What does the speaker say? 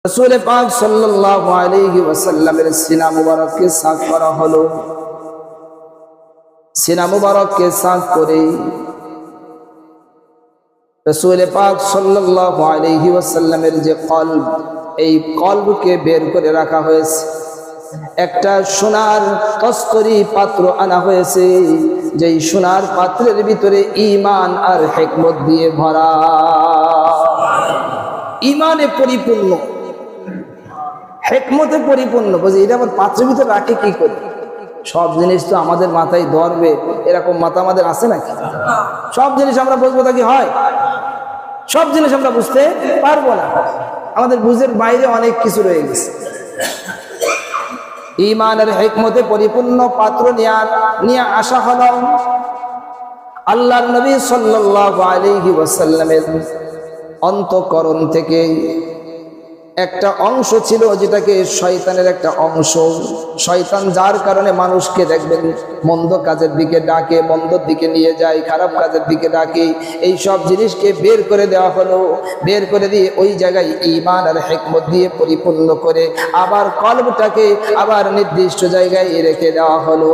রাসূল পাক সাল্লাল্লাহু আলাইহি ওয়াসাল্লামের সিনা মুবারককে সাফ করা হলো। সিনা মুবারককে সাফ করে রাসূল পাক সাল্লাল্লাহু আলাইহি ওয়াসাল্লামের যে কলব, এই কলবকে বের করে রাখা হয়েছে। একটা সোনার তস্তরি পাত্র আনা হয়েছে, যেই সোনার পাত্রের ভিতরে ঈমান আর হিকমত দিয়ে ভরা, ঈমানে পরিপূর্ণ, হিকমতে পরিপূর্ণ। বুঝি এটা আবার পাত্রের ভিতরে রাখে কি করে? সব জিনিস তো আমাদের মাথায় ধরবে এরকম মাথা আমাদের আছে নাকি? সব জিনিস আমরা বুঝবো তা কি হয়? সব জিনিস আমরা বুঝতে পারবো না, আমাদের বুঝের বাইরে অনেক কিছু রয়ে গেছে। ঈমানের হিকমতে পরিপূর্ণ পাত্র নিয়ে আসা হলো। আল্লাহর নবী সাল্লাল্লাহু আলাইহি ওয়াসাল্লামের অন্তঃকরণ থেকে একটা অংশ ছিল, যেটাকে শয়তানের একটা অংশ। শয়তান যার কারণে মানুষকে দেখবেন মন্দ কাজের দিকে ডাকে, মন্দর দিকে নিয়ে যায়, খারাপ কাজের দিকে ডাকে। এই সব জিনিসকে বের করে দেওয়া হলো। বের করে দিয়ে ওই জায়গায় ঈমান আর হিকমত দিয়ে পরিপূর্ণ করে আবার কলবটাকে আবার নির্দিষ্ট জায়গায় রেখে দেওয়া হলো।